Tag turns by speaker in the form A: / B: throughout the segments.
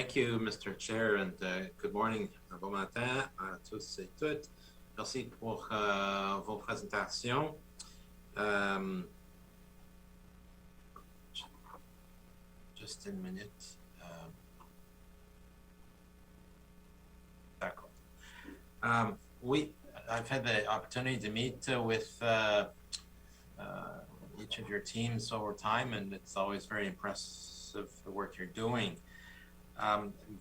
A: Thank you, Mr. Chair, and good morning, bon matin à tous et toutes. Merci pour vos présentations. Just a minute. D'accord. I've had the opportunity to meet with each of your teams over time, and it's always very impressive the work you're doing.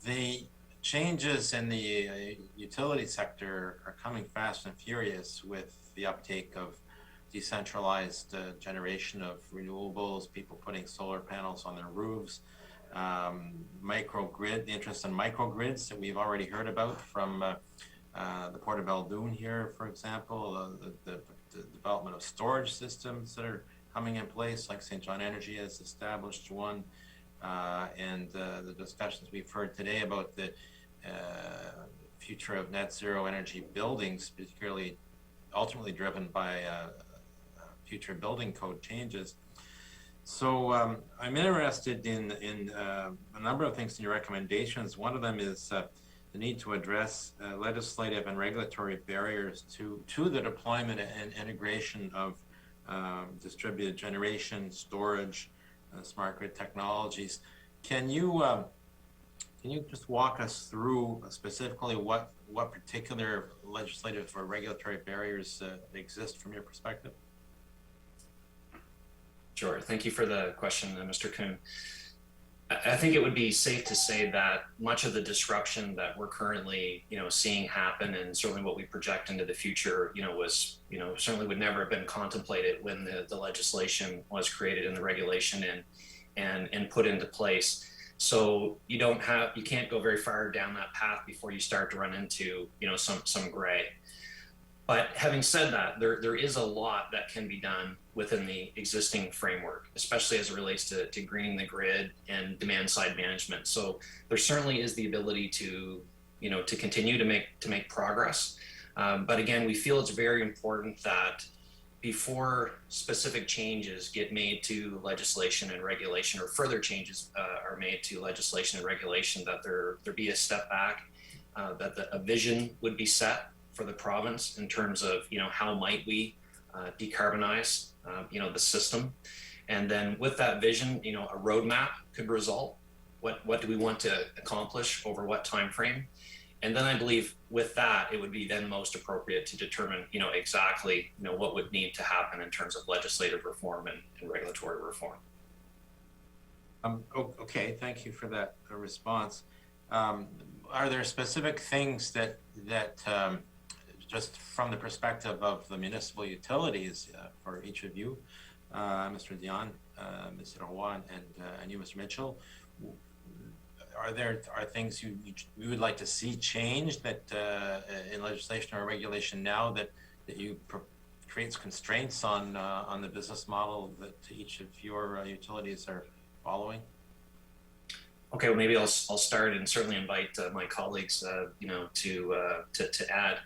A: The changes in the utility sector are coming fast and furious with the uptake of decentralized generation of renewables, people putting solar panels on their roofs, microgrid, the interest in microgrids that we've already heard about from the Port of Baldoon here, for example, the development of storage systems that are coming in place, like St. John Energy has established one, and the discussions we've heard today about the future of net zero energy buildings, particularly ultimately driven by future building code changes. So I'm interested in a number of things in your recommendations. One of them is the need to address legislative and regulatory barriers to the deployment and integration of distributed generation, storage, smart grid technologies. Can you just walk us through specifically what particular legislative or regulatory barriers exist from your perspective?
B: Sure. Thank you for the question, Mr. Kuhn. I think it would be safe to say that much of the disruption that we're currently, seeing happen, and certainly what we project into the future, was, certainly would never have been contemplated when the legislation was created and the regulation and put into place. So you can't go very far down that path before you start to run into, some gray. But having said that, there is a lot that can be done within the existing framework, especially as it relates to greening the grid and demand side management. So there certainly is the ability to continue to make progress. But again, we feel it's very important that before specific changes get made to legislation and regulation, or further changes are made to legislation and regulation, that there be a step back, that a vision would be set for the province in terms of, how might we decarbonize, the system. And then with that vision, a roadmap could result. What do we want to accomplish over what time frame? And then I believe with that, it would be then most appropriate to determine, exactly, what would need to happen in terms of legislative reform and regulatory reform.
A: Okay, thank you for that response. Are there specific things that just from the perspective of the municipal utilities for each of you, Mr. Dion, Mr. Roy, and you, Mr. Mitchell, are things you would like to see changed that in legislation or regulation now that creates constraints on the business model that each of your utilities are following?
B: Okay, well, maybe I'll start and certainly invite my colleagues, to add.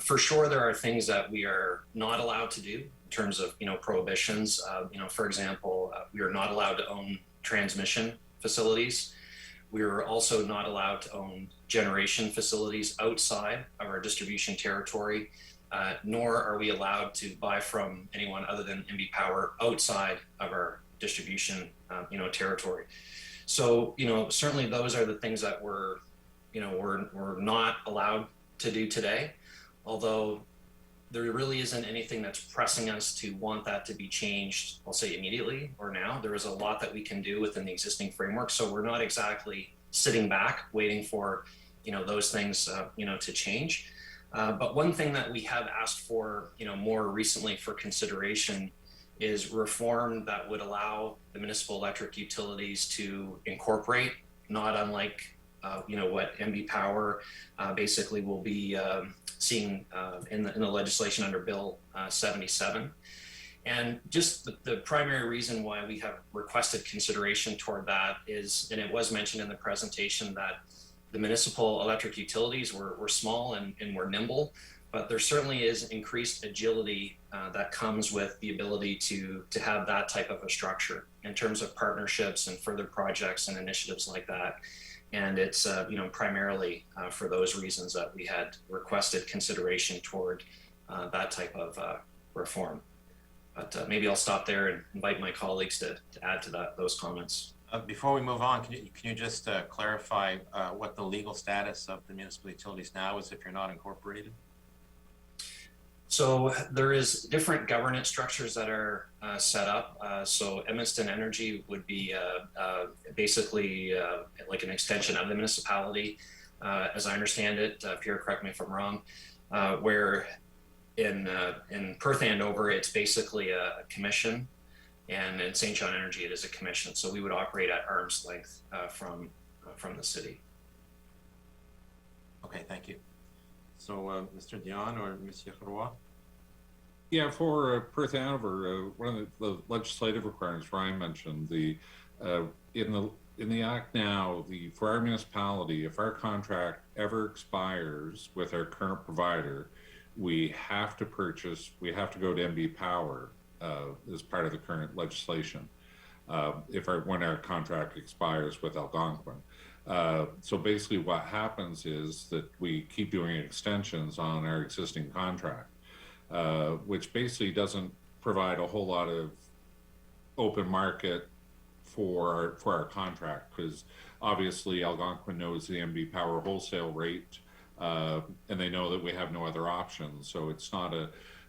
B: For sure, there are things that we are not allowed to do in terms of, prohibitions. For example, we are not allowed to own transmission facilities. We are also not allowed to own generation facilities outside of our distribution territory, nor are we allowed to buy from anyone other than MB Power outside of our distribution, territory. So, certainly those are the things that we're not allowed to do today. Although there really isn't anything that's pressing us to want that to be changed, I'll say immediately or now. There is a lot that we can do within the existing framework. So we're not exactly sitting back waiting for, those things, to change. But one thing that we have asked for, more recently for consideration is reform that would allow the municipal electric utilities to incorporate, not unlike, what MB Power basically will be seeing in the legislation under Bill 77. And just the primary reason why we have requested consideration toward that is, and it was mentioned in the presentation, that the municipal electric utilities were small and were nimble, but there certainly is increased agility that comes with the ability to have that type of a structure in terms of partnerships and further projects and initiatives like that. And it's primarily for those reasons that we had requested consideration toward that type of reform. But maybe I'll stop there and invite my colleagues to add to those comments.
A: Before we move on, can you just clarify what the legal status of the municipal utilities now is if you're not incorporated?
B: So there is different governance structures that are set up. So Edmunston Energy would be basically like an extension of the municipality, as I understand it. Pierre, correct me if I'm wrong. Where in Perth-Andover, it's basically a commission, and in St. John Energy, it is a commission. So we would operate at arm's length from the city.
A: Okay, thank you. So, Mr. Dion or Monsieur Roy?
C: Yeah, for Perth-Andover, one of the legislative requirements Ryan mentioned, in the act now, for our municipality, if our contract ever expires with our current provider, we have to go to MB Power as part of the current legislation. When our contract expires with Algonquin. So basically what happens is that we keep doing extensions on our existing contract, which basically doesn't provide a whole lot of open market for our contract, because obviously Algonquin knows the MB Power wholesale rate, and they know that we have no other options. So it's not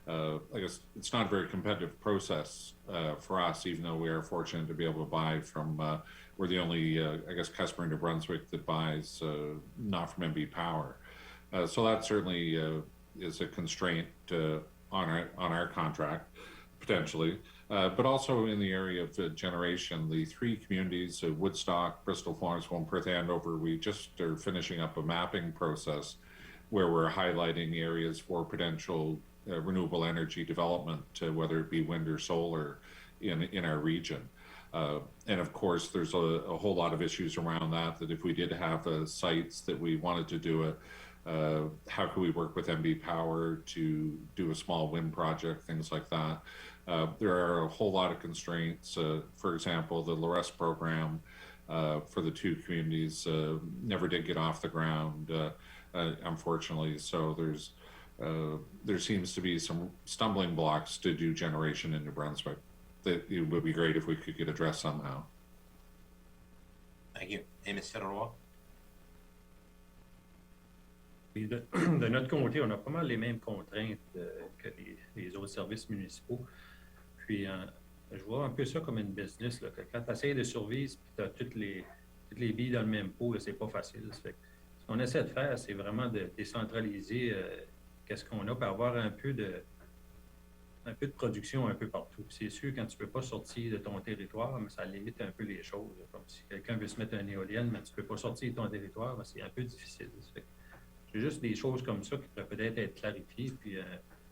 C: I guess it's not a very competitive process for us, even though we are fortunate to be able to buy from, we're the only, I guess, customer in New Brunswick that buys not from MB Power. So that certainly is a constraint on our contract, potentially. But also in the area of generation, the three communities, Woodstock, Bristol, Florenceville, and Perth-Andover, we just are finishing up a mapping process where we're highlighting areas for potential renewable energy development, whether it be wind or solar in our region. And of course, there's a whole lot of issues around that if we did have sites that we wanted to do how could we work with MB Power to do a small wind project, things like that. There are a whole lot of constraints. For example, the LRS program for the two communities never did get off the ground, unfortunately. So there seems to be some stumbling blocks to do generation in New Brunswick that it would be great if we could get addressed somehow.
A: Thank you. Et Mr. Roy?
D: De notre côté, on a pas mal les mêmes contraintes que les autres services municipaux. Puis, je vois un peu ça comme une business, là, que quand tu essaies de survivre et tu as toutes les billes dans le même pot, c'est pas facile. Ça fait que ce qu'on essaie de faire, c'est vraiment de décentraliser qu'est-ce qu'on a pour avoir un peu de production un peu partout. C'est sûr, quand tu ne peux pas sortir de ton territoire, mais ça limite un peu les choses. Comme si quelqu'un veut se mettre une éolienne, mais tu ne peux pas sortir de ton territoire, c'est un peu difficile. C'est juste des choses comme ça qui pourraient peut-être être clarifiées. Puis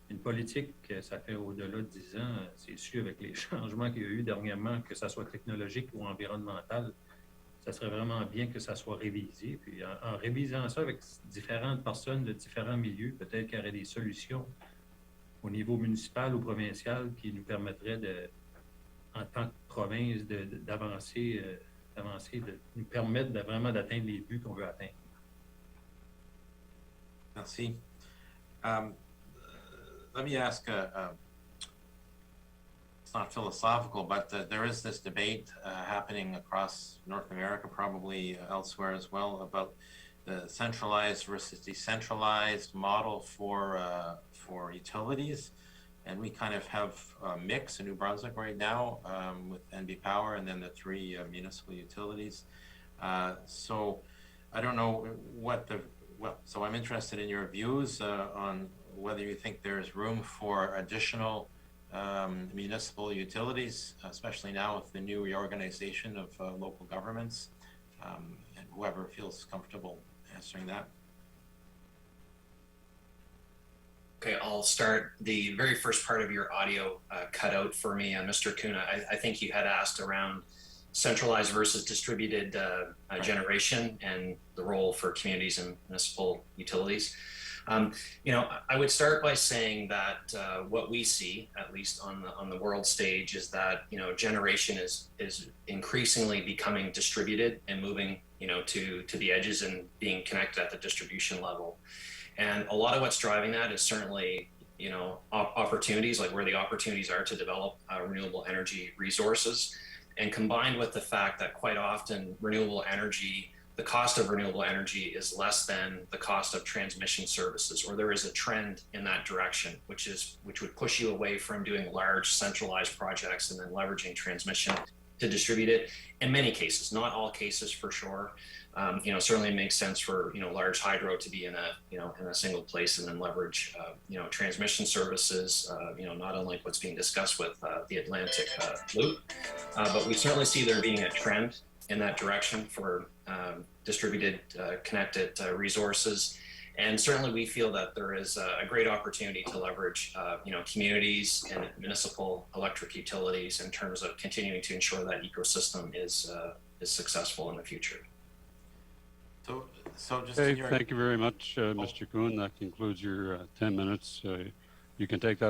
D: une politique, ça fait au-delà de 10 ans, c'est sûr, avec les changements qu'il y a eu dernièrement, que ça soit technologique ou environnemental, ça serait vraiment bien que ça soit révisé. Puis en révisant ça avec différentes personnes de différents milieux, peut-être qu'il y aurait des solutions au niveau municipal ou provincial qui nous permettraient, en tant que province, d'avancer, de nous permettre vraiment d'atteindre les buts qu'on veut atteindre.
A: Merci. Let me ask, it's not philosophical, but there is this debate happening across North America, probably elsewhere as well, about the centralized versus decentralized model for utilities. And we kind of have a mix in New Brunswick right now with NB Power and then the three municipal utilities. So I don't know so I'm interested in your views on whether you think there's room for additional municipal utilities, especially now with the new reorganization of local governments, and whoever feels comfortable answering that.
B: Okay, I'll start. The very first part of your audio cut out for me, Mr. Kuna. I think you had asked around centralized versus distributed generation and the role for communities and municipal utilities. You know, I would start by saying that what we see, at least on the world stage, is that, you know, generation is increasingly becoming distributed and moving, you know, to the edges and being connected at the distribution level. And a lot of what's driving that is certainly, you know, opportunities, like where the opportunities are to develop renewable energy resources, and combined with the fact that quite often the cost of renewable energy is less than the cost of transmission services, or there is a trend in that direction, which would push you away from doing large centralized projects and then leveraging transmission to distribute it. In many cases, not all cases for sure. You know, certainly it makes sense for, you know, large hydro to be in a single place and then leverage, you know, transmission services, you know, not unlike what's being discussed with the Atlantic loop. But we certainly see there being a trend in that direction for distributed, connected resources. And certainly we feel that there is a great opportunity to leverage, you know, communities and municipal electric utilities in terms of continuing to ensure that ecosystem is successful in the future.
A: So just
E: Okay, thank you very much, Mr. Kuhn. That concludes your 10 minutes. You can take that